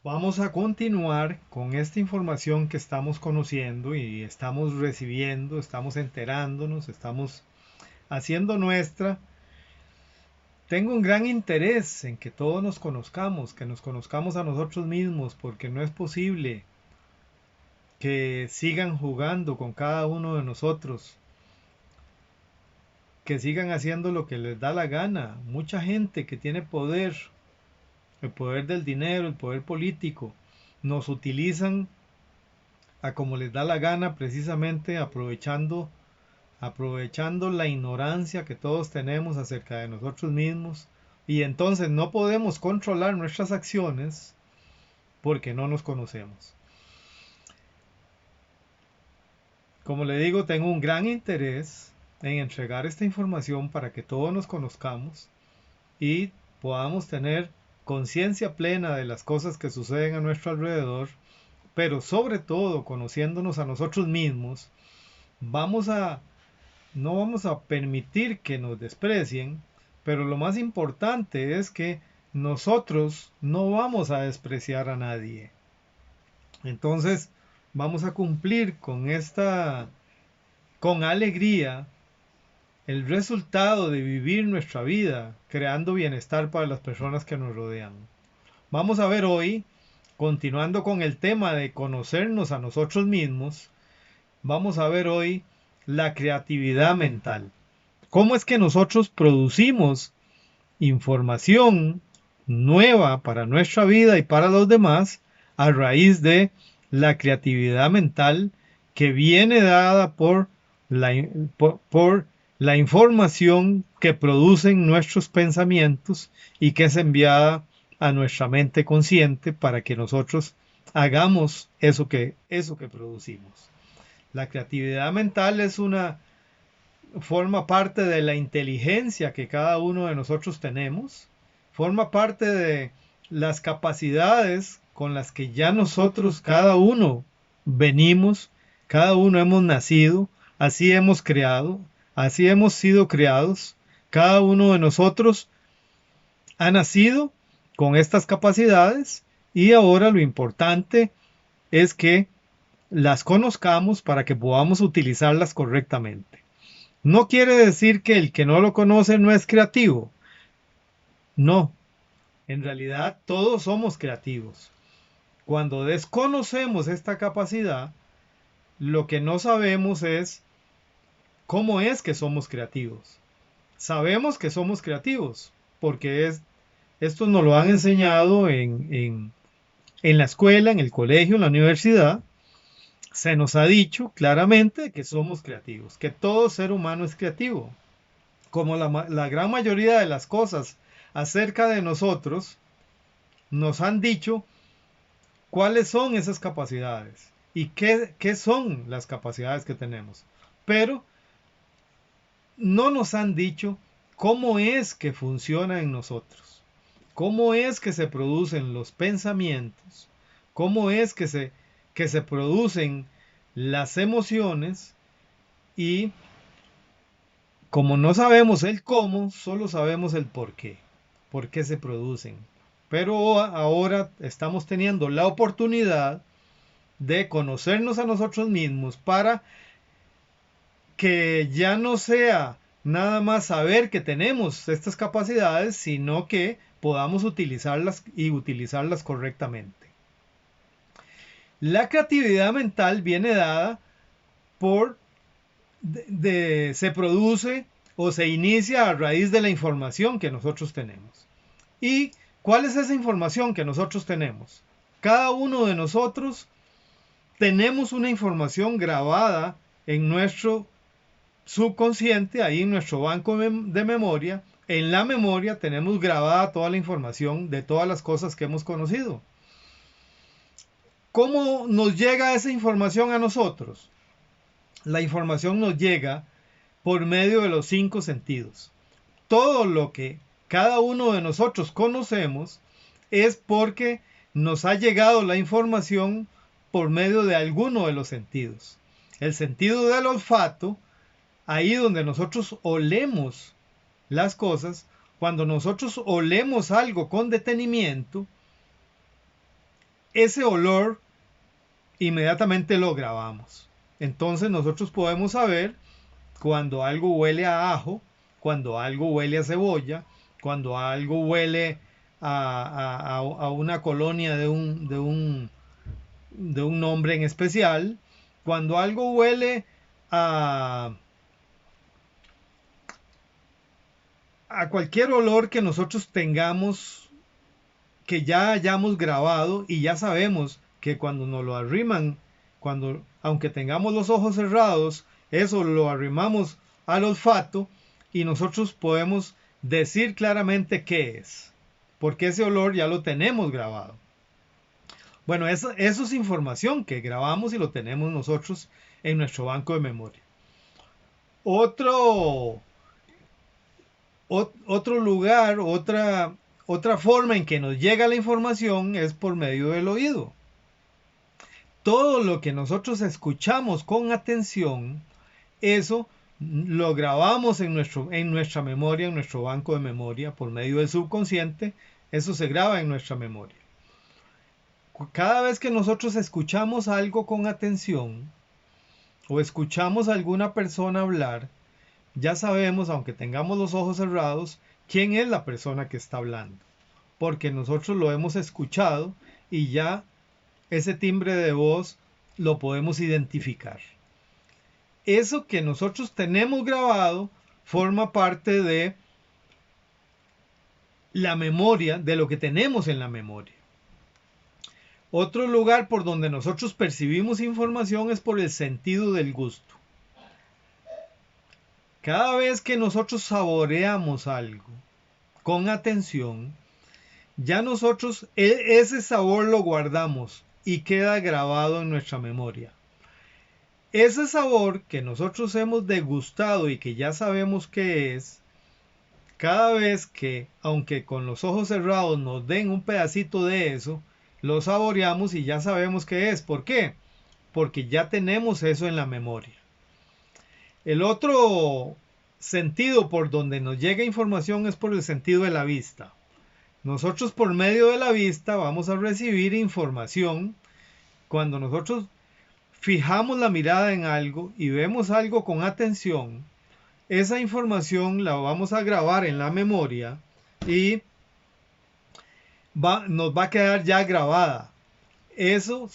Vamos a continuar con esta información que estamos conociendo y estamos recibiendo, estamos enterándonos, estamos haciendo nuestra. Tengo un gran interés en que todos nos conozcamos, que nos conozcamos a nosotros mismos, porque no es posible que sigan jugando con cada uno de nosotros, que sigan haciendo lo que les da la gana. Mucha gente que tiene poder, el poder del dinero, el poder político, nos utilizan a como les da la gana, precisamente aprovechando la ignorancia que todos tenemos acerca de nosotros mismos, y entonces no podemos controlar nuestras acciones porque no nos conocemos. Como le digo, tengo un gran interés en entregar esta información para que todos nos conozcamos y podamos tener conciencia plena de las cosas que suceden a nuestro alrededor, pero sobre todo conociéndonos a nosotros mismos, vamos a no vamos a permitir que nos desprecien, pero lo más importante es que nosotros no vamos a despreciar a nadie. Entonces, vamos a cumplir con alegría, el resultado de vivir nuestra vida creando bienestar para las personas que nos rodean. Vamos a ver hoy, continuando con el tema de conocernos a nosotros mismos, vamos a ver hoy la creatividad mental. ¿Cómo es que nosotros producimos información nueva para nuestra vida y para los demás a raíz de la creatividad mental que viene dada por la información que producen nuestros pensamientos y que es enviada a nuestra mente consciente para que nosotros hagamos eso que producimos? La creatividad mental forma parte de la inteligencia que cada uno de nosotros tenemos, forma parte de las capacidades con las que ya nosotros, cada uno, venimos, cada uno hemos nacido, así hemos creado, así hemos sido creados, cada uno de nosotros ha nacido con estas capacidades y ahora lo importante es que las conozcamos para que podamos utilizarlas correctamente. No quiere decir que el que no lo conoce no es creativo. No, en realidad todos somos creativos. Cuando desconocemos esta capacidad, lo que no sabemos es cómo es que somos creativos. Sabemos que somos creativos porque esto nos lo han enseñado en la escuela, en el colegio, en la universidad. Se nos ha dicho claramente que somos creativos, que todo ser humano es creativo. Como la gran mayoría de las cosas acerca de nosotros, nos han dicho cuáles son esas capacidades y qué son las capacidades que tenemos. Pero no nos han dicho cómo es que funciona en nosotros, cómo es que se producen los pensamientos, cómo es que se producen las emociones y como no sabemos el cómo, solo sabemos el por qué se producen. Pero ahora estamos teniendo la oportunidad de conocernos a nosotros mismos para que ya no sea nada más saber que tenemos estas capacidades, sino que podamos utilizarlas y utilizarlas correctamente. La creatividad mental viene dada por se produce o se inicia a raíz de la información que nosotros tenemos. ¿Y cuál es esa información que nosotros tenemos? Cada uno de nosotros tenemos una información grabada en nuestro subconsciente, ahí en nuestro banco de memoria. En la memoria tenemos grabada toda la información de todas las cosas que hemos conocido. ¿Cómo nos llega esa información a nosotros? La información nos llega por medio de los cinco sentidos. Todo lo que cada uno de nosotros conocemos es porque nos ha llegado la información por medio de alguno de los sentidos. El sentido del olfato, ahí donde nosotros olemos las cosas, cuando nosotros olemos algo con detenimiento, ese olor inmediatamente lo grabamos. Entonces nosotros podemos saber cuando algo huele a ajo, cuando algo huele a cebolla, cuando algo huele a una colonia de un nombre en especial, cuando algo huele a cualquier olor que nosotros tengamos, que ya hayamos grabado y ya sabemos que cuando nos lo arriman, cuando, aunque tengamos los ojos cerrados, eso lo arrimamos al olfato y nosotros podemos decir claramente qué es, porque ese olor ya lo tenemos grabado. Bueno, eso es información que grabamos y lo tenemos nosotros en nuestro banco de memoria. Otro lugar, otra forma en que nos llega la información es por medio del oído. Todo lo que nosotros escuchamos con atención, eso lo grabamos en nuestra memoria, en nuestro banco de memoria, por medio del subconsciente, eso se graba en nuestra memoria. Cada vez que nosotros escuchamos algo con atención o escuchamos a alguna persona hablar, ya sabemos, aunque tengamos los ojos cerrados, quién es la persona que está hablando, porque nosotros lo hemos escuchado y ya ese timbre de voz lo podemos identificar. Eso que nosotros tenemos grabado forma parte de la memoria, de lo que tenemos en la memoria. Otro lugar por donde nosotros percibimos información es por el sentido del gusto. Cada vez que nosotros saboreamos algo con atención, ya nosotros ese sabor lo guardamos y queda grabado en nuestra memoria. Ese sabor que nosotros hemos degustado y que ya sabemos qué es, cada vez que, aunque con los ojos cerrados nos den un pedacito de eso, lo saboreamos y ya sabemos qué es. ¿Por qué? Porque ya tenemos eso en la memoria. El otro sentido por donde nos llega información es por el sentido de la vista. Nosotros por medio de la vista vamos a recibir información. Cuando nosotros fijamos la mirada en algo y vemos algo con atención, esa información la vamos a grabar en la memoria y nos va a quedar ya grabada. Eso,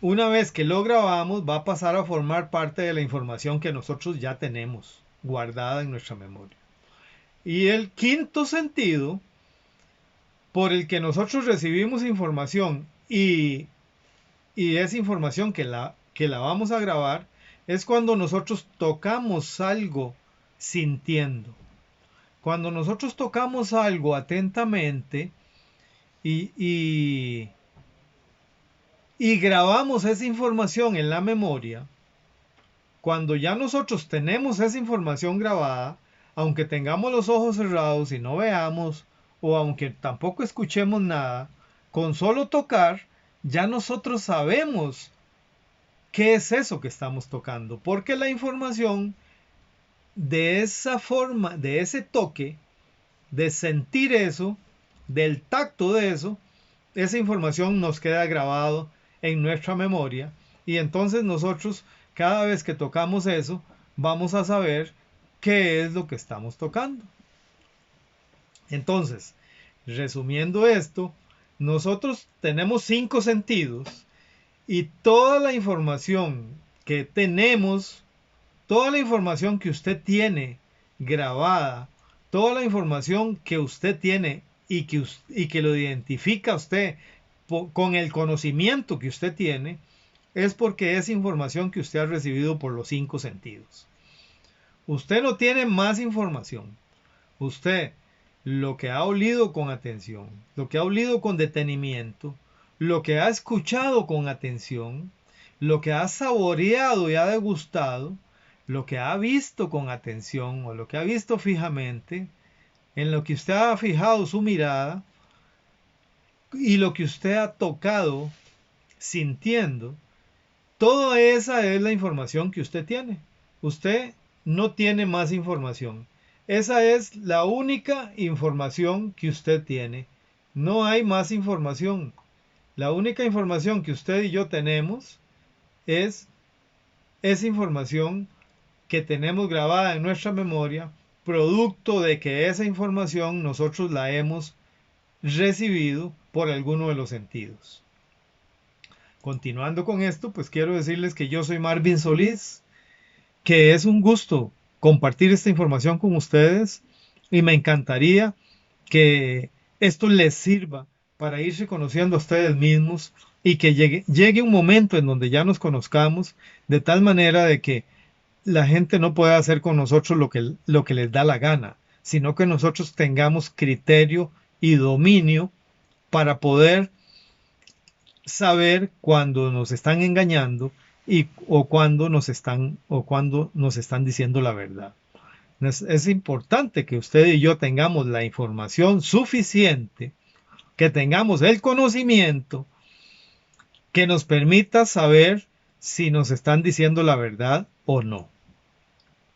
una vez que lo grabamos, va a pasar a formar parte de la información que nosotros ya tenemos guardada en nuestra memoria. Y el quinto sentido por el que nosotros recibimos información y esa información que la vamos a grabar es cuando nosotros tocamos algo sintiendo. Cuando nosotros tocamos algo atentamente y grabamos esa información en la memoria, cuando ya nosotros tenemos esa información grabada, aunque tengamos los ojos cerrados y no veamos, o aunque tampoco escuchemos nada, con solo tocar, ya nosotros sabemos qué es eso que estamos tocando, porque la información de esa forma, de ese toque, de sentir eso, del tacto de eso, esa información nos queda grabado en nuestra memoria y entonces nosotros cada vez que tocamos eso vamos a saber qué es lo que estamos tocando. Entonces, resumiendo esto, nosotros tenemos 5 sentidos y toda la información que tenemos, toda la información que usted tiene grabada, toda la información que usted tiene y que lo identifica a usted con el conocimiento que usted tiene, es porque es información que usted ha recibido por los 5 sentidos. Usted no tiene más información. Usted lo que ha olido con atención, lo que ha olido con detenimiento, lo que ha escuchado con atención, lo que ha saboreado y ha degustado, lo que ha visto con atención o lo que ha visto fijamente, en lo que usted ha fijado su mirada y lo que usted ha tocado sintiendo, toda esa es la información que usted tiene. Usted no tiene más información. Esa es la única información que usted tiene. No hay más información. La única información que usted y yo tenemos es esa información que tenemos grabada en nuestra memoria, producto de que esa información nosotros la hemos recibido por alguno de los sentidos. Continuando con esto, pues quiero decirles que yo soy Marvin Solís, que es un gusto compartir esta información con ustedes y me encantaría que esto les sirva para irse conociendo a ustedes mismos y que llegue un momento en donde ya nos conozcamos de tal manera de que la gente no pueda hacer con nosotros lo que les da la gana, sino que nosotros tengamos criterio y dominio para poder saber cuando nos están engañando o cuando nos están diciendo la verdad. Es importante que usted y yo tengamos la información suficiente, que tengamos el conocimiento que nos permita saber si nos están diciendo la verdad o no.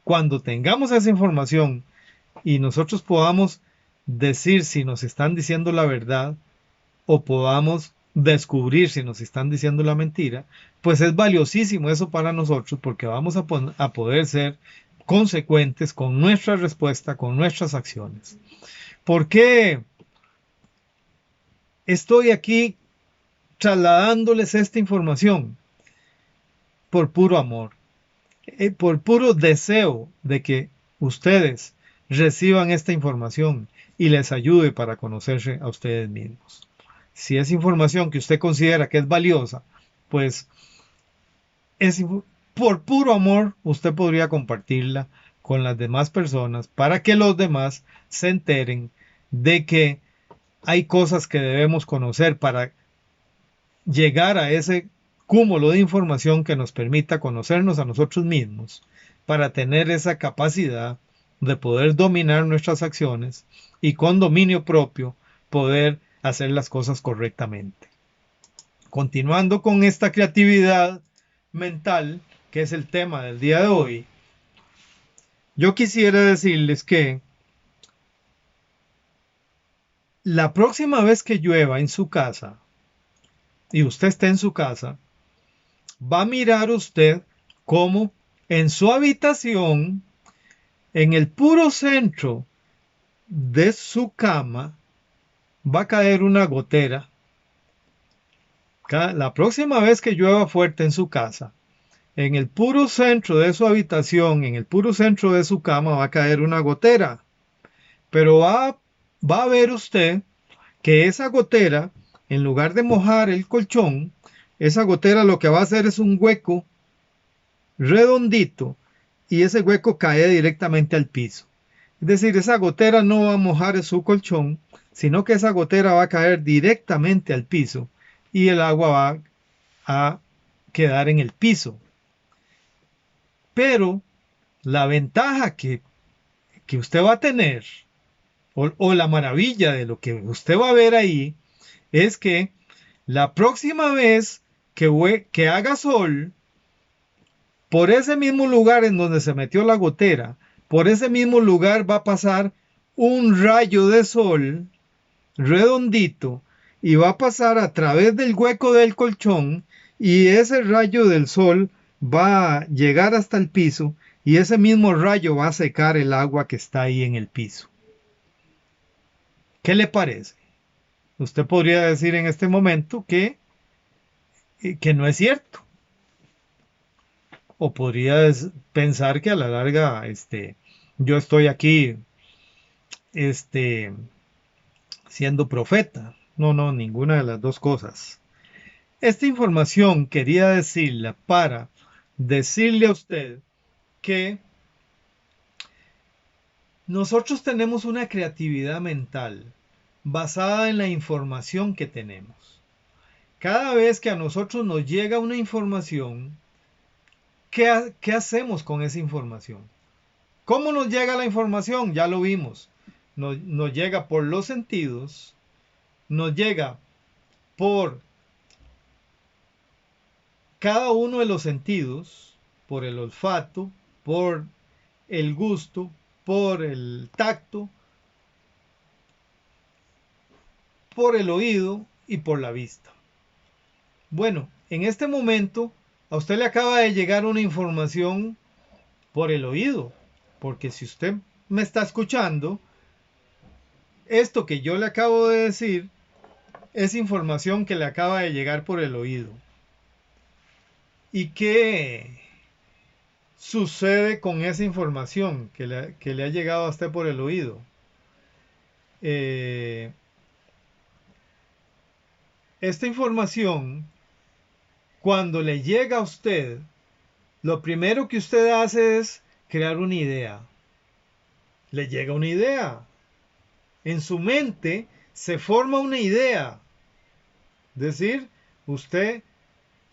Cuando tengamos esa información y nosotros podamos decir si nos están diciendo la verdad o podamos descubrir si nos están diciendo la mentira, pues es valiosísimo eso para nosotros porque vamos a poder ser consecuentes con nuestra respuesta, con nuestras acciones. ¿Por qué estoy aquí trasladándoles esta información? Por puro amor, por puro deseo de que ustedes reciban esta información y les ayude para conocerse a ustedes mismos. Si es información que usted considera que es valiosa, pues por puro amor usted podría compartirla con las demás personas para que los demás se enteren de que hay cosas que debemos conocer para llegar a ese cúmulo de información que nos permita conocernos a nosotros mismos, para tener esa capacidad de poder dominar nuestras acciones y con dominio propio poder hacer las cosas correctamente. Continuando con esta creatividad mental, que es el tema del día de hoy, yo quisiera decirles que la próxima vez que llueva en su casa y usted esté en su casa, va a mirar usted cómo en su habitación, en el puro centro de su cama, va a caer una gotera. La próxima vez que llueva fuerte en su casa, en el puro centro de su habitación, en el puro centro de su cama, va a caer una gotera. Pero va a ver usted que esa gotera, en lugar de mojar el colchón, esa gotera lo que va a hacer es un hueco redondito y ese hueco cae directamente al piso. Es decir, esa gotera no va a mojar su colchón, sino que esa gotera va a caer directamente al piso y el agua va a quedar en el piso. Pero la ventaja que usted va a tener, o la maravilla de lo que usted va a ver ahí, es que la próxima vez que haga sol, por ese mismo lugar en donde se metió la gotera, por ese mismo lugar va a pasar un rayo de sol redondito y va a pasar a través del hueco del colchón y ese rayo del sol va a llegar hasta el piso y ese mismo rayo va a secar el agua que está ahí en el piso. ¿Qué le parece? Usted podría decir en este momento que no es cierto. O podrías pensar que a la larga, yo estoy aquí, siendo profeta. No, no, ninguna de las dos cosas. Esta información quería decirla para decirle a usted que nosotros tenemos una creatividad mental basada en la información que tenemos. Cada vez que a nosotros nos llega una información, ¿qué hacemos con esa información? ¿Cómo nos llega la información? Ya lo vimos. Nos llega por los sentidos, nos llega por cada uno de los sentidos, por el olfato, por el gusto, por el tacto, por el oído y por la vista. Bueno, en este momento a usted le acaba de llegar una información por el oído, porque si usted me está escuchando, esto que yo le acabo de decir es información que le acaba de llegar por el oído. ¿Y qué sucede con esa información que le ha llegado a usted por el oído? Eh, esta información, cuando le llega a usted, lo primero que usted hace es crear una idea. Le llega una idea. En su mente se forma una idea. Es decir, usted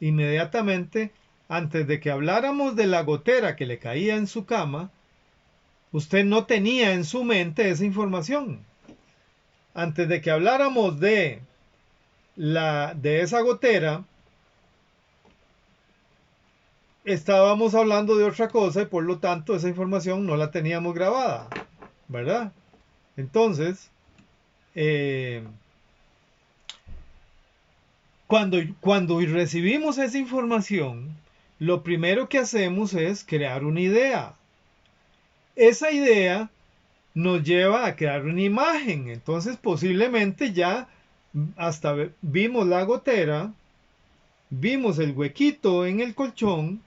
inmediatamente, antes de que habláramos de la gotera que le caía en su cama, usted no tenía en su mente esa información. Antes de que habláramos de esa gotera, estábamos hablando de otra cosa y por lo tanto esa información no la teníamos grabada, ¿verdad? Entonces, eh, cuando recibimos esa información, lo primero que hacemos es crear una idea. Esa idea nos lleva a crear una imagen. Entonces posiblemente ya hasta vimos la gotera, vimos el huequito en el colchón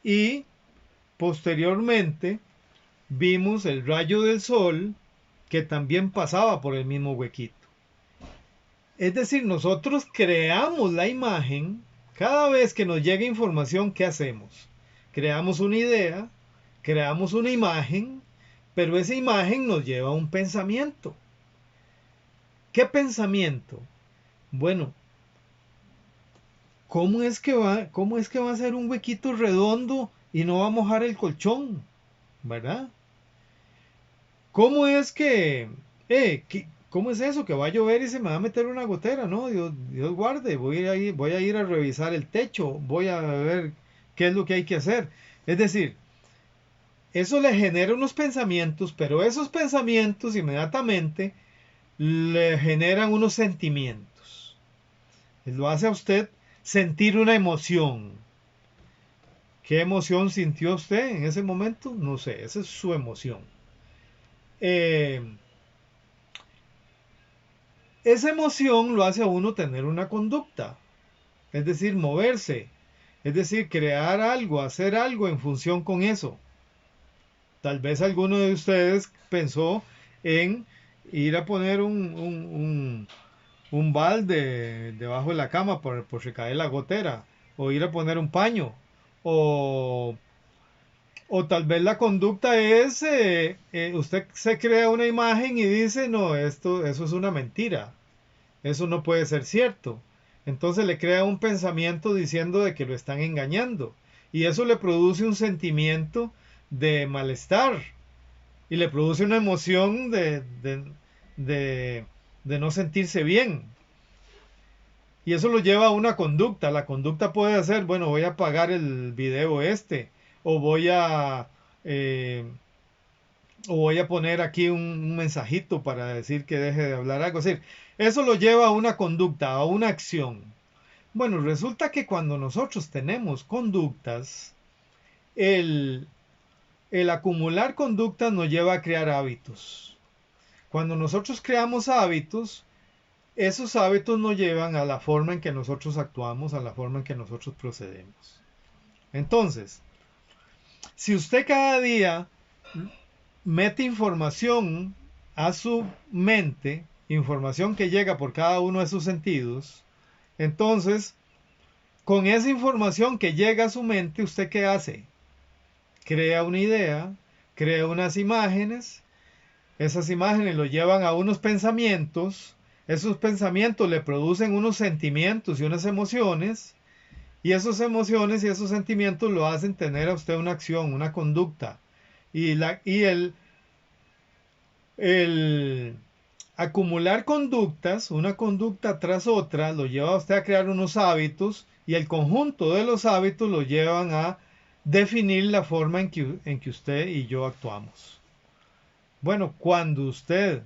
y posteriormente vimos el rayo del sol que también pasaba por el mismo huequito. Es decir, nosotros creamos la imagen cada vez que nos llega información. ¿Qué hacemos? Creamos una idea, creamos una imagen, pero esa imagen nos lleva a un pensamiento. ¿Qué pensamiento? Bueno, cómo es que va a ser un huequito redondo y no va a mojar el colchón? ¿Verdad? ¿Cómo es cómo es eso? Que va a llover y se me va a meter una gotera, ¿no? Dios guarde, voy a ir a revisar el techo, voy a ver qué es lo que hay que hacer. Es decir, eso le genera unos pensamientos, pero esos pensamientos inmediatamente le generan unos sentimientos. Lo hace a usted sentir una emoción. ¿Qué emoción sintió usted en ese momento? No sé, esa es su emoción. Eh, esa emoción lo hace a uno tener una conducta, es decir, moverse, es decir, crear algo, hacer algo en función con eso. Tal vez alguno de ustedes pensó en ir a poner un balde debajo de la cama por si cae la gotera, o ir a poner un paño, o, o tal vez la conducta es, usted se crea una imagen y dice, no, eso es una mentira, eso no puede ser cierto. Entonces le crea un pensamiento diciendo de que lo están engañando, y eso le produce un sentimiento de malestar, y le produce una emoción de, de no sentirse bien. Y eso lo lleva a una conducta. La conducta puede ser, bueno, voy a apagar el video este, o eh, voy a poner aquí un mensajito para decir que deje de hablar algo. Es decir, eso lo lleva a una conducta, a una acción. Bueno, resulta que cuando nosotros tenemos conductas, el, el acumular conductas nos lleva a crear hábitos. Cuando nosotros creamos hábitos, esos hábitos nos llevan a la forma en que nosotros actuamos, a la forma en que nosotros procedemos. Entonces, si usted cada día mete información a su mente, información que llega por cada uno de sus sentidos, entonces, con esa información que llega a su mente, ¿usted qué hace? Crea una idea, crea unas imágenes, esas imágenes lo llevan a unos pensamientos, esos pensamientos le producen unos sentimientos y unas emociones, y esas emociones y esos sentimientos lo hacen tener a usted una acción, una conducta. Y el acumular conductas, una conducta tras otra, lo lleva a usted a crear unos hábitos, y el conjunto de los hábitos lo llevan a definir la forma en que usted y yo actuamos. Bueno, cuando usted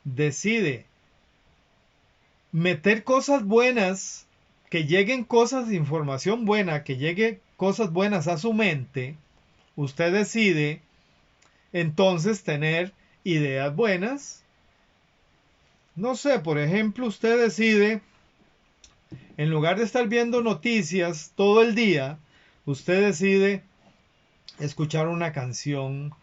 decide meter cosas buenas que lleguen cosas, información buena, que llegue cosas buenas a su mente, usted decide entonces tener ideas buenas. No sé, por ejemplo, usted decide, en lugar de estar viendo noticias todo el día, usted decide escuchar una canción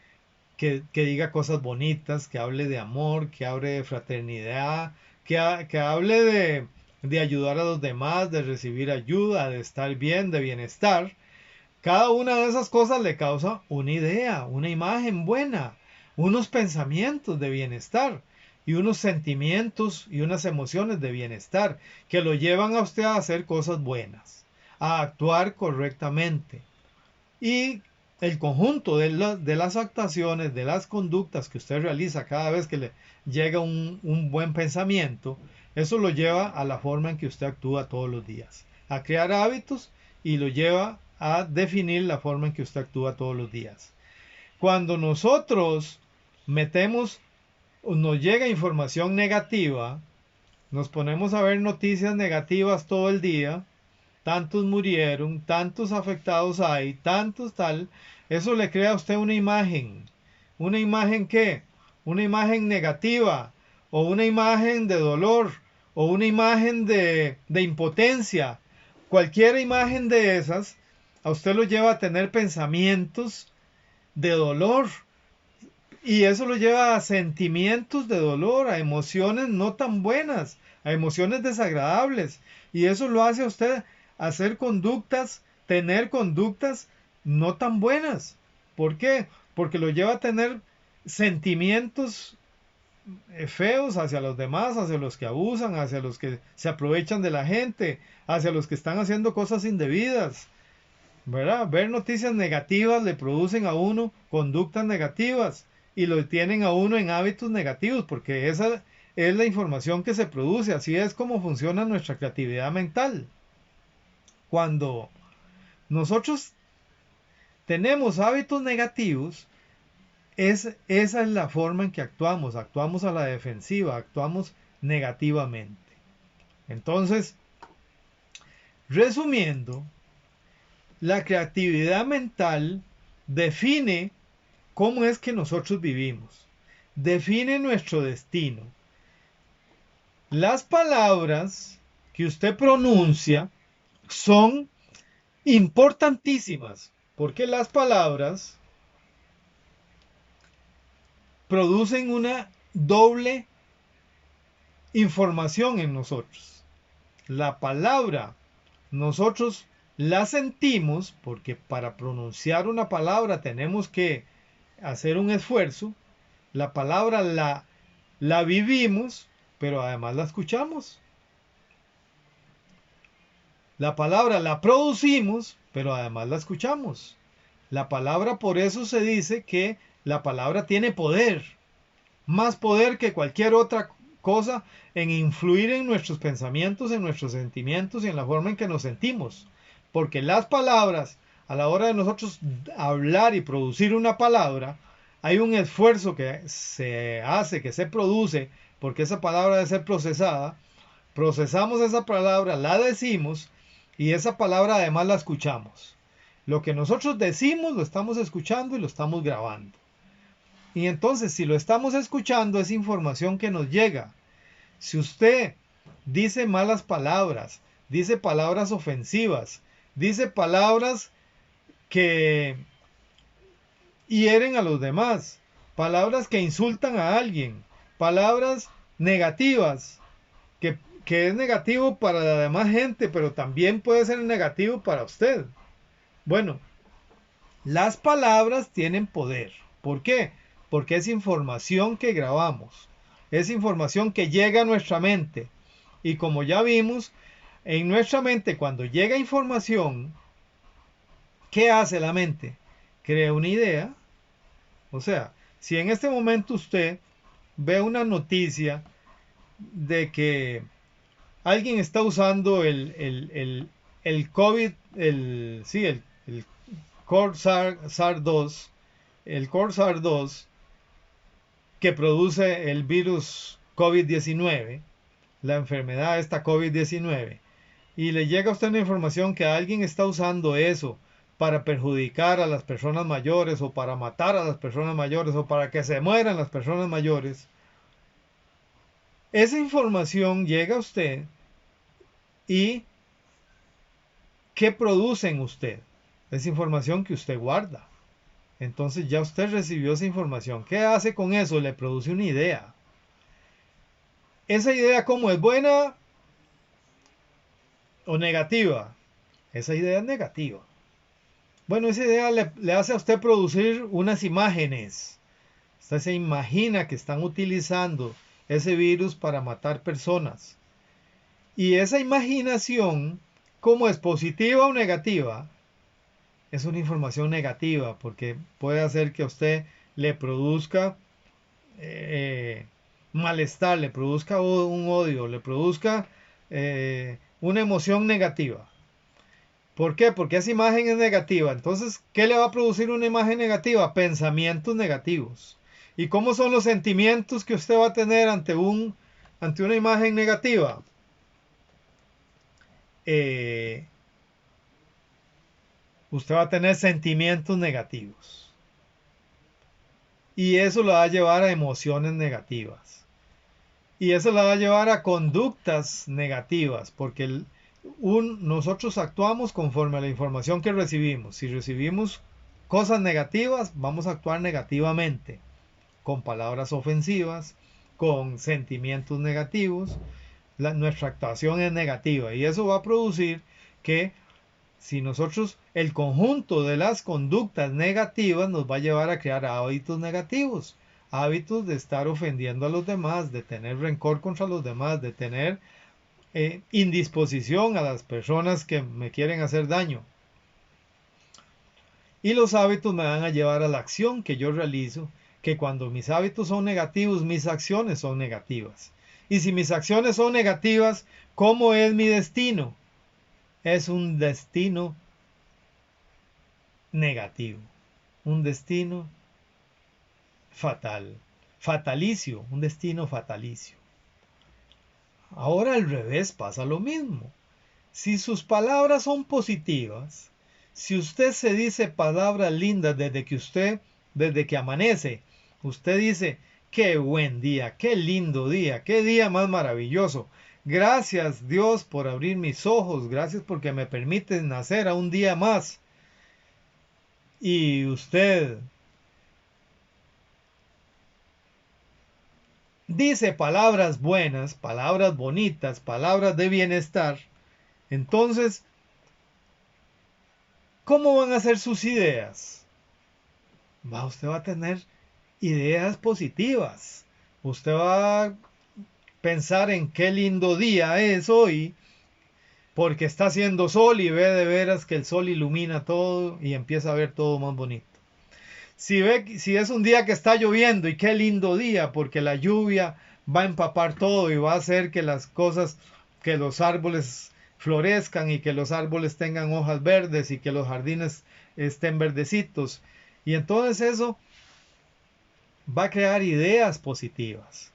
que diga cosas bonitas, que hable de amor, que hable de fraternidad, que hable de ayudar a los demás, de recibir ayuda, de estar bien, de bienestar. Cada una de esas cosas le causa una idea, una imagen buena, unos pensamientos de bienestar y unos sentimientos y unas emociones de bienestar que lo llevan a usted a hacer cosas buenas, a actuar correctamente. Y el conjunto de las actuaciones, de las conductas que usted realiza cada vez que le llega un buen pensamiento, eso lo lleva a la forma en que usted actúa todos los días, a crear hábitos y lo lleva a definir la forma en que usted actúa todos los días. Cuando nosotros metemos o nos llega información negativa, nos ponemos a ver noticias negativas todo el día, tantos murieron, tantos afectados hay, tantos tal, eso le crea a usted una imagen ¿qué? Una imagen negativa, o una imagen de dolor, o una imagen de impotencia. Cualquier imagen de esas, a usted lo lleva a tener pensamientos de dolor, y eso lo lleva a sentimientos de dolor, a emociones no tan buenas, a emociones desagradables. Y eso lo hace a usted hacer conductas, tener conductas no tan buenas. ¿Por qué? Porque lo lleva a tener sentimientos feos hacia los demás, hacia los que abusan, hacia los que se aprovechan de la gente, hacia los que están haciendo cosas indebidas. ¿Verdad? Ver noticias negativas le producen a uno conductas negativas y lo tienen a uno en hábitos negativos, porque esa es la información que se produce, así es como funciona nuestra creatividad mental. Cuando nosotros tenemos hábitos negativos, esa es la forma en que actuamos a la defensiva, actuamos negativamente. Entonces, resumiendo, la creatividad mental define cómo es que nosotros vivimos, define nuestro destino. Las palabras que usted pronuncia son importantísimas, porque las palabras producen una doble información en nosotros. La palabra nosotros la sentimos porque para pronunciar una palabra tenemos que hacer un esfuerzo. La palabra la vivimos, pero además la escuchamos. La palabra la producimos, pero además la escuchamos. La palabra, por eso se dice que la palabra tiene poder, más poder que cualquier otra cosa en influir en nuestros pensamientos, en nuestros sentimientos y en la forma en que nos sentimos. Porque las palabras, a la hora de nosotros hablar y producir una palabra, hay un esfuerzo que se hace, que se produce, porque esa palabra debe ser procesada. Procesamos esa palabra, la decimos y esa palabra además la escuchamos. Lo que nosotros decimos lo estamos escuchando y lo estamos grabando. Y entonces, si lo estamos escuchando, es información que nos llega. Si usted dice malas palabras, dice palabras ofensivas, dice palabras que hieren a los demás, palabras que insultan a alguien, palabras negativas, que es negativo para la demás gente, pero también puede ser negativo para usted. Bueno, las palabras tienen poder. ¿Por qué? Porque es información que grabamos, es información que llega a nuestra mente. Y como ya vimos, en nuestra mente cuando llega información, ¿qué hace la mente? Crea una idea. O sea, si en este momento usted ve una noticia de que alguien está usando el COVID, el SARS-2, el SARS-2 que produce el virus COVID-19, la enfermedad esta COVID-19, y le llega a usted una información que alguien está usando eso para perjudicar a las personas mayores o para matar a las personas mayores o para que se mueran las personas mayores, esa información llega a usted y ¿qué produce en usted? Esa información que usted guarda. Entonces ya usted recibió esa información. ¿Qué hace con eso? Le produce una idea. Esa idea, ¿cómo es? ¿Buena o negativa? Esa idea es negativa. Bueno, esa idea le hace a usted producir unas imágenes. Usted se imagina que están utilizando ese virus para matar personas. Y esa imaginación, ¿cómo es? ¿Positiva o negativa? Es una información negativa porque puede hacer que a usted le produzca malestar, le produzca un odio, le produzca una emoción negativa. ¿Por qué? Porque esa imagen es negativa. Entonces, ¿qué le va a producir una imagen negativa? Pensamientos negativos. ¿Y cómo son los sentimientos que usted va a tener ante una imagen negativa? Usted va a tener sentimientos negativos. Y eso lo va a llevar a emociones negativas. Y eso lo va a llevar a conductas negativas, porque nosotros actuamos conforme a la información que recibimos. Si recibimos cosas negativas, vamos a actuar negativamente, con palabras ofensivas, con sentimientos negativos. Nuestra actuación es negativa y eso va a producir que si nosotros, el conjunto de las conductas negativas nos va a llevar a crear hábitos negativos, hábitos de estar ofendiendo a los demás, de tener rencor contra los demás, de tener indisposición a las personas que me quieren hacer daño. Y los hábitos me van a llevar a la acción que yo realizo, que cuando mis hábitos son negativos, mis acciones son negativas. Y si mis acciones son negativas, ¿cómo es mi destino? Es un destino negativo, un destino fatal, fatalicio, un destino fatalicio. Ahora al revés pasa lo mismo. Si sus palabras son positivas, si usted se dice palabras lindas desde que amanece, usted dice, qué buen día, qué lindo día, qué día más maravilloso. Gracias Dios por abrir mis ojos, gracias porque me permite nacer a un día más. Y usted dice palabras buenas, palabras bonitas, palabras de bienestar, entonces, ¿cómo van a ser sus ideas? Usted va a tener ideas positivas. Usted va a pensar en qué lindo día es hoy, porque está haciendo sol y ve de veras que el sol ilumina todo y empieza a ver todo más bonito. Si es un día que está lloviendo y qué lindo día, porque la lluvia va a empapar todo y va a hacer que las cosas, que los árboles florezcan y que los árboles tengan hojas verdes y que los jardines estén verdecitos. Y entonces eso va a crear ideas positivas.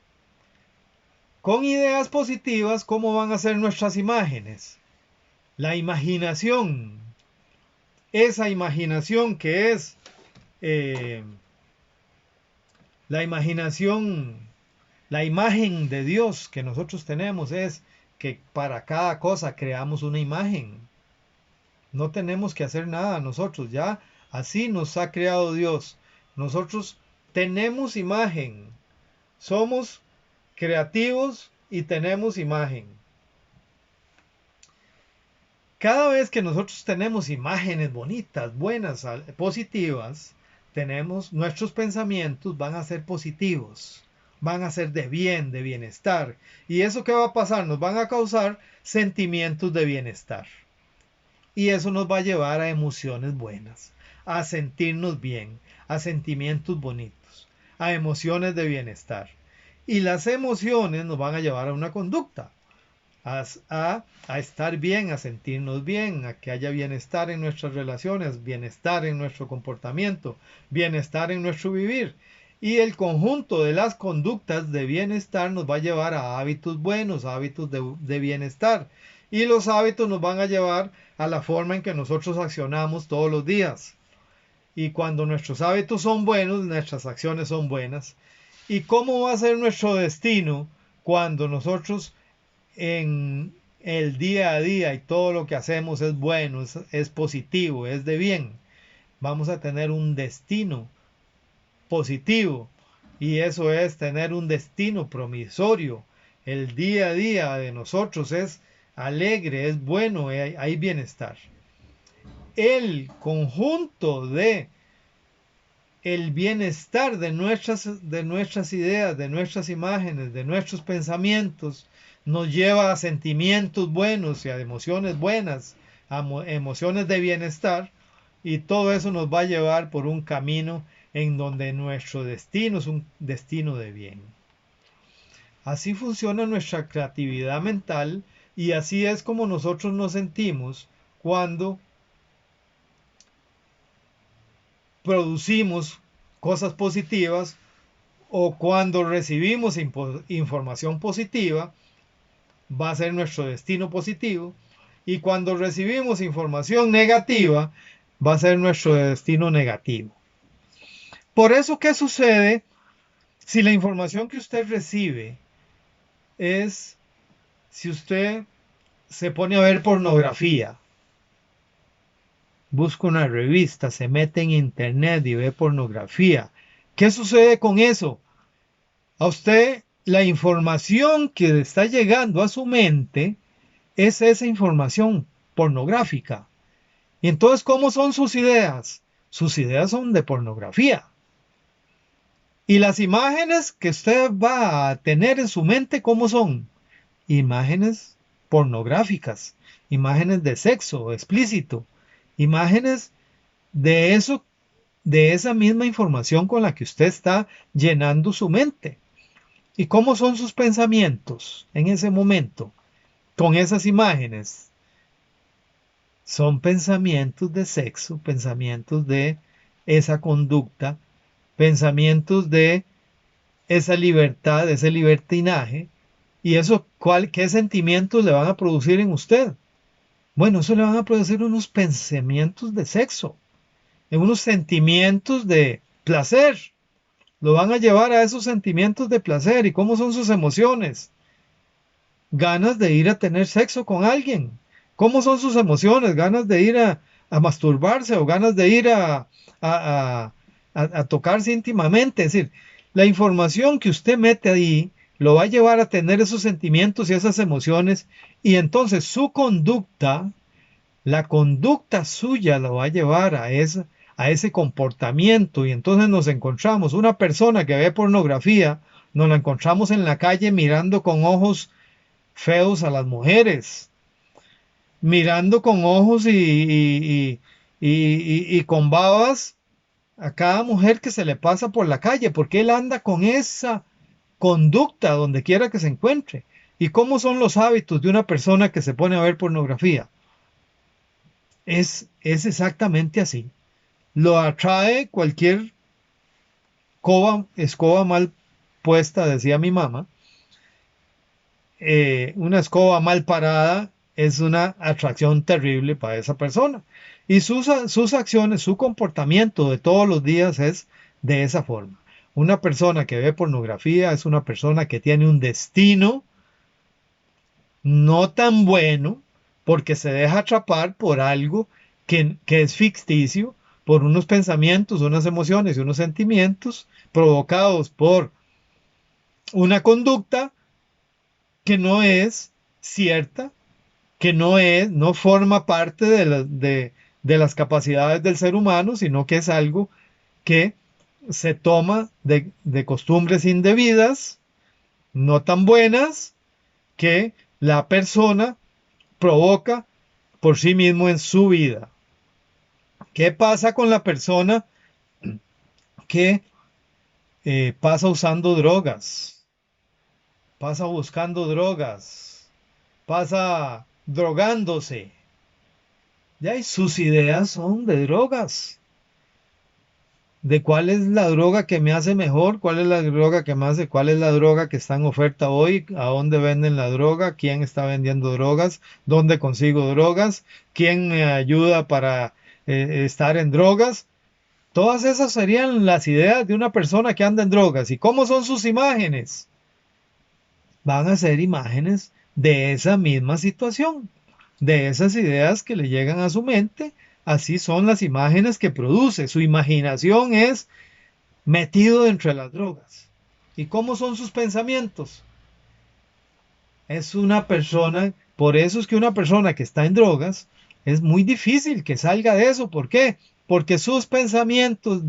Con ideas positivas, ¿cómo van a ser nuestras imágenes? La imaginación. Esa imaginación que es la imaginación, la imagen de Dios que nosotros tenemos es que para cada cosa creamos una imagen. No tenemos que hacer nada nosotros, ya así nos ha creado Dios. Nosotros tenemos imagen, somos creativos y tenemos imagen. Cada vez que nosotros tenemos imágenes bonitas, buenas, positivas, nuestros pensamientos van a ser positivos, van a ser de bien, de bienestar. ¿Y eso qué va a pasar? Nos van a causar sentimientos de bienestar. Y eso nos va a llevar a emociones buenas, a sentirnos bien, a sentimientos bonitos, a emociones de bienestar. Y las emociones nos van a llevar a una conducta, a estar bien, a sentirnos bien, a que haya bienestar en nuestras relaciones, bienestar en nuestro comportamiento, bienestar en nuestro vivir. Y el conjunto de las conductas de bienestar nos va a llevar a hábitos buenos, a hábitos de bienestar. Y los hábitos nos van a llevar a la forma en que nosotros accionamos todos los días. Y cuando nuestros hábitos son buenos, nuestras acciones son buenas. ¿Y cómo va a ser nuestro destino cuando nosotros en el día a día y todo lo que hacemos es bueno, es positivo, es de bien? Vamos a tener un destino positivo, y eso es tener un destino promisorio. El día a día de nosotros es alegre, es bueno, hay bienestar. El conjunto de el bienestar de nuestras ideas, de nuestras imágenes, de nuestros pensamientos, nos lleva a sentimientos buenos y a emociones buenas, a emociones de bienestar, y todo eso nos va a llevar por un camino en donde nuestro destino es un destino de bien. Así funciona nuestra creatividad mental, y así es como nosotros nos sentimos cuando producimos cosas positivas o cuando recibimos información positiva. Va a ser nuestro destino positivo, y cuando recibimos información negativa va a ser nuestro destino negativo. Por eso, ¿qué sucede si la información que usted recibe es, si usted se pone a ver pornografía, busca una revista, se mete en internet y ve pornografía? ¿Qué sucede con eso? A usted la información que está llegando a su mente es esa información pornográfica. Y entonces, ¿cómo son sus ideas? Sus ideas son de pornografía. Y las imágenes que usted va a tener en su mente, ¿cómo son? Imágenes pornográficas, imágenes de sexo explícito, imágenes de eso, de esa misma información con la que usted está llenando su mente. ¿Y cómo son sus pensamientos en ese momento con esas imágenes? Son pensamientos de sexo, pensamientos de esa conducta, pensamientos de esa libertad, ese libertinaje. ¿Y eso qué sentimientos le van a producir en usted? Bueno, eso le van a producir unos pensamientos de sexo, unos sentimientos de placer. Lo van a llevar a esos sentimientos de placer. ¿Y cómo son sus emociones? Ganas de ir a tener sexo con alguien. ¿Cómo son sus emociones? Ganas de ir a masturbarse, o ganas de ir a, a tocarse íntimamente. Es decir, la información que usted mete ahí lo va a llevar a tener esos sentimientos y esas emociones, y entonces su conducta, la conducta suya lo va a llevar a ese comportamiento. Y entonces nos encontramos una persona que ve pornografía, nos la encontramos en la calle mirando con ojos feos a las mujeres, mirando con ojos y con babas a cada mujer que se le pasa por la calle, porque él anda con esa conducta donde quiera que se encuentre. ¿Y cómo son los hábitos de una persona que se pone a ver pornografía? Es exactamente así. Lo atrae cualquier escoba mal puesta, decía mi mamá. Una escoba mal parada es una atracción terrible para esa persona. Y sus acciones, su comportamiento de todos los días es de esa forma. Una persona que ve pornografía es una persona que tiene un destino no tan bueno, porque se deja atrapar por algo que es ficticio, por unos pensamientos, unas emociones y unos sentimientos provocados por una conducta que no es cierta, que no forma parte de las capacidades del ser humano, sino que es algo que se toma de costumbres indebidas, no tan buenas, que la persona provoca por sí mismo en su vida. ¿Qué pasa con la persona que pasa usando drogas? Pasa buscando drogas, pasa drogándose. Ya, y sus ideas son de drogas. de cuál es la droga que me hace mejor, cuál es la droga que me hace, cuál es la droga que está en oferta hoy, a dónde venden la droga, quién está vendiendo drogas, dónde consigo drogas, quién me ayuda para estar en drogas. Todas esas serían las ideas de una persona que anda en drogas. ¿Y cómo son sus imágenes? Van a ser imágenes de esa misma situación, de esas ideas que le llegan a su mente. Así son las imágenes que produce. Su imaginación es metido entre las drogas. ¿Y cómo son sus pensamientos? Es una persona, por eso es que una persona que está en drogas es muy difícil que salga de eso. ¿Por qué? Porque sus pensamientos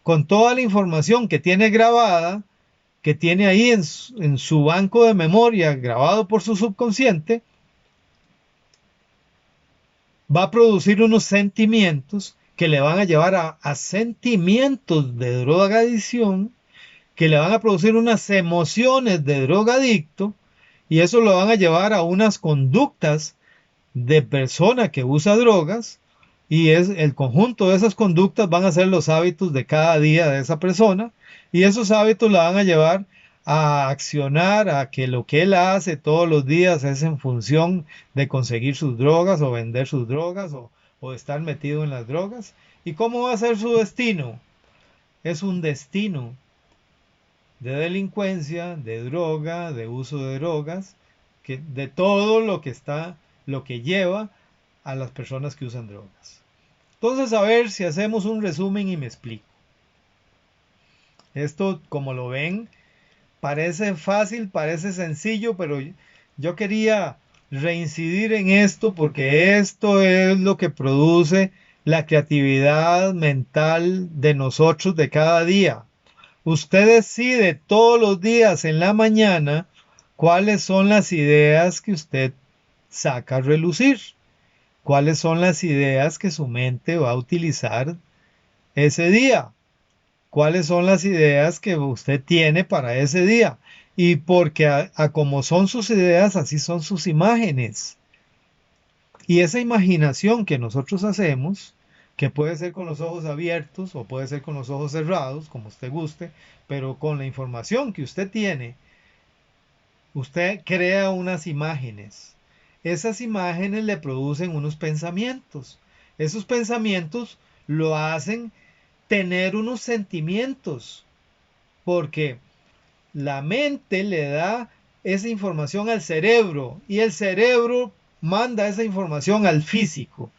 con toda la información que tiene grabada, que tiene ahí en su banco de memoria, grabado por su subconsciente, va a producir unos sentimientos que le van a llevar a sentimientos de drogadicción, que le van a producir unas emociones de drogadicto, y eso lo van a llevar a unas conductas de persona que usa drogas, y es el conjunto de esas conductas van a ser los hábitos de cada día de esa persona, y esos hábitos la van a llevar a accionar, a que lo que él hace todos los días es en función de conseguir sus drogas o vender sus drogas o estar metido en las drogas. ¿Y cómo va a ser su destino? Es un destino de delincuencia, de droga, de uso de drogas, de todo lo que lleva a las personas que usan drogas. Entonces, a ver si hacemos un resumen y me explico. Esto, como lo ven, parece fácil, parece sencillo, pero yo quería reincidir en esto porque esto es lo que produce la creatividad mental de nosotros de cada día. Usted decide todos los días en la mañana cuáles son las ideas que usted saca a relucir, cuáles son las ideas que su mente va a utilizar ese día, cuáles son las ideas que usted tiene para ese día. Y porque a como son sus ideas, así son sus imágenes. Y esa imaginación que nosotros hacemos, que puede ser con los ojos abiertos o puede ser con los ojos cerrados, como usted guste, pero con la información que usted tiene, usted crea unas imágenes. Esas imágenes le producen unos pensamientos. Esos pensamientos lo hacen tener unos sentimientos, porque la mente le da esa información al cerebro y el cerebro manda esa información al físico.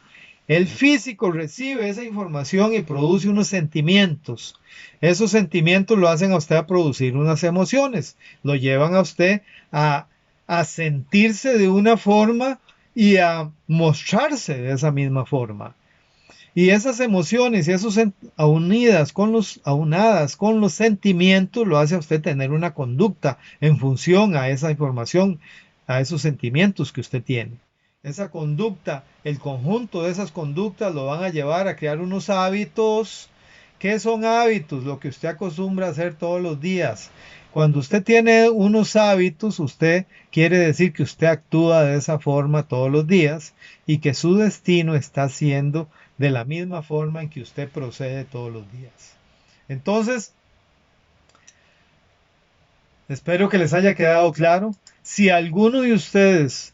El físico recibe esa información y produce unos sentimientos. Esos sentimientos lo hacen a usted a producir unas emociones. Lo llevan a usted a, a sentirse de una forma y a mostrarse de esa misma forma. Y esas emociones y esos aunadas con los sentimientos lo hace a usted tener una conducta en función a esa información, a esos sentimientos que usted tiene. Esa conducta, el conjunto de esas conductas lo van a llevar a crear unos hábitos. ¿Qué son hábitos? Lo que usted acostumbra a hacer todos los días. Cuando usted tiene unos hábitos, usted quiere decir que usted actúa de esa forma todos los días y que su destino está siendo de la misma forma en que usted procede todos los días. Entonces, espero que les haya quedado claro. Si alguno de ustedes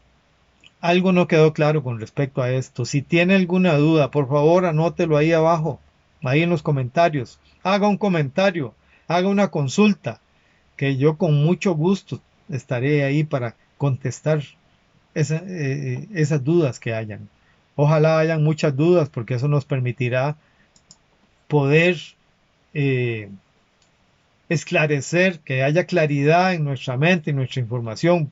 algo no quedó claro con respecto a esto, si tiene alguna duda, por favor anótelo ahí abajo, ahí en los comentarios. Haga un comentario, haga una consulta, que yo con mucho gusto estaré ahí para contestar esas dudas que hayan. Ojalá hayan muchas dudas porque eso nos permitirá poder eh, esclarecer, que haya claridad en nuestra mente y nuestra información.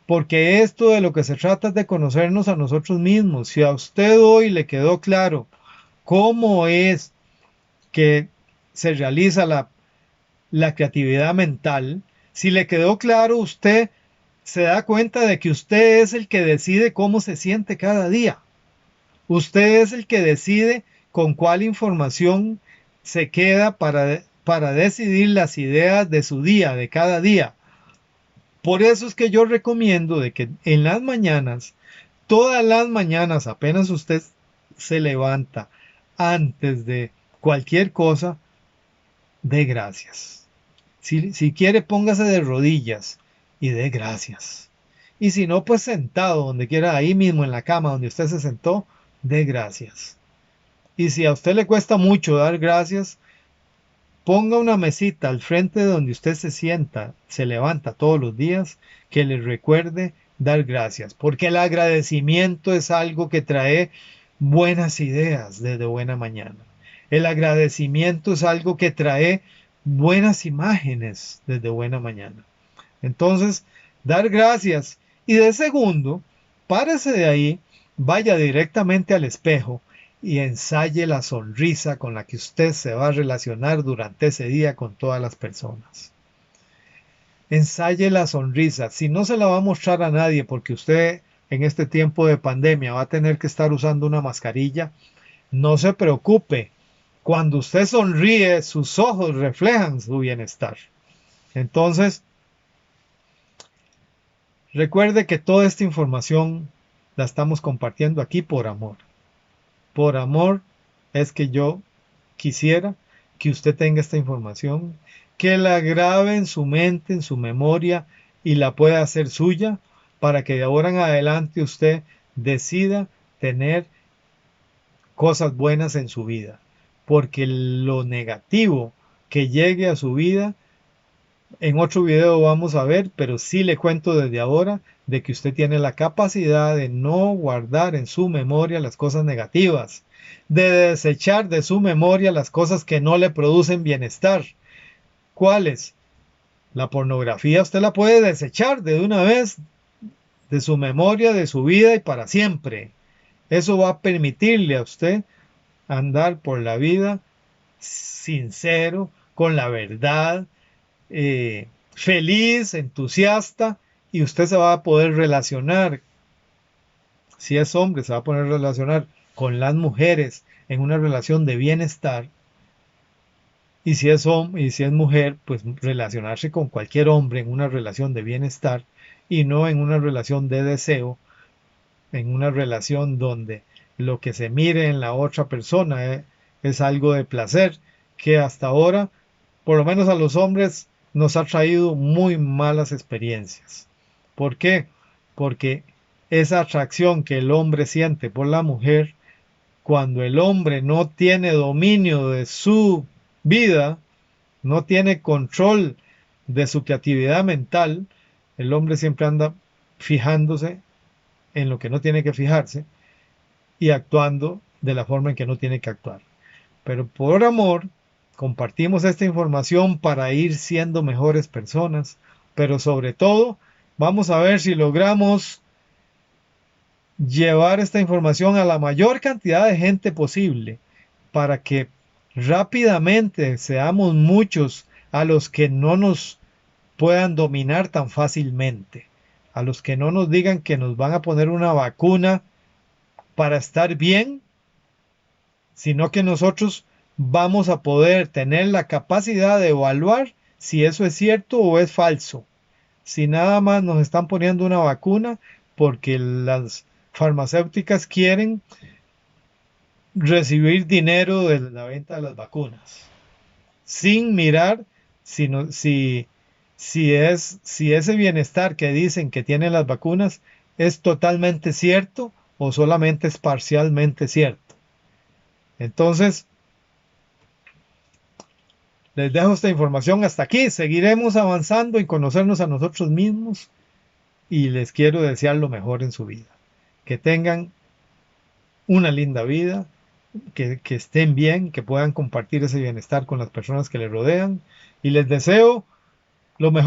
Porque esto de lo que se trata es de conocernos a nosotros mismos. Si a usted hoy le quedó claro cómo es que se realiza la creatividad mental, si le quedó claro, usted se da cuenta de que usted es el que decide cómo se siente cada día. Usted es el que decide con cuál información se queda para decidir las ideas de su día, de cada día. Por eso es que yo recomiendo de que en las mañanas, todas las mañanas, apenas usted se levanta, antes de cualquier cosa, dé gracias. Si quiere, póngase de rodillas y dé gracias. Y si no, pues sentado, donde quiera, ahí mismo en la cama donde usted se sentó, dé gracias. Y si a usted le cuesta mucho dar gracias, ponga una mesita al frente de donde usted se sienta, se levanta todos los días, que le recuerde dar gracias. Porque el agradecimiento es algo que trae buenas ideas desde buena mañana. El agradecimiento es algo que trae buenas imágenes desde buena mañana. Entonces, dar gracias. Y de segundo, párese de ahí, vaya directamente al espejo y ensaye la sonrisa con la que usted se va a relacionar durante ese día con todas las personas. Ensaye la sonrisa. Si no se la va a mostrar a nadie porque usted en este tiempo de pandemia va a tener que estar usando una mascarilla, no se preocupe. Cuando usted sonríe, sus ojos reflejan su bienestar. Entonces, recuerde que toda esta información la estamos compartiendo aquí por amor. Por amor es que yo quisiera que usted tenga esta información, que la grabe en su mente, en su memoria y la pueda hacer suya para que de ahora en adelante usted decida tener cosas buenas en su vida. Porque lo negativo que llegue a su vida, en otro video vamos a ver, pero sí le cuento desde ahora de que usted tiene la capacidad de no guardar en su memoria las cosas negativas, de desechar de su memoria las cosas que no le producen bienestar. ¿Cuáles? La pornografía usted la puede desechar de una vez de su memoria, de su vida y para siempre. Eso va a permitirle a usted andar por la vida sincero, con la verdad, feliz, entusiasta, y usted se va a poder relacionar, si es hombre, se va a poder relacionar con las mujeres en una relación de bienestar, y si es hombre y si es mujer, pues relacionarse con cualquier hombre en una relación de bienestar y no en una relación de deseo, en una relación donde lo que se mire en la otra persona es algo de placer, que hasta ahora, por lo menos a los hombres, nos ha traído muy malas experiencias. ¿Por qué? Porque esa atracción que el hombre siente por la mujer, cuando el hombre no tiene dominio de su vida, no tiene control de su creatividad mental, el hombre siempre anda fijándose en lo que no tiene que fijarse y actuando de la forma en que no tiene que actuar. Pero por amor, compartimos esta información para ir siendo mejores personas, pero sobre todo, vamos a ver si logramos llevar esta información a la mayor cantidad de gente posible para que rápidamente seamos muchos a los que no nos puedan dominar tan fácilmente, a los que no nos digan que nos van a poner una vacuna para estar bien, sino que nosotros vamos a poder tener la capacidad de evaluar si eso es cierto o es falso. Si nada más nos están poniendo una vacuna porque las farmacéuticas quieren recibir dinero de la venta de las vacunas, sin mirar si ese bienestar que dicen que tienen las vacunas es totalmente cierto o solamente es parcialmente cierto. Entonces, les dejo esta información hasta aquí. Seguiremos avanzando en conocernos a nosotros mismos y les quiero desear lo mejor en su vida. Que tengan una linda vida, que estén bien, que puedan compartir ese bienestar con las personas que les rodean y les deseo lo mejor.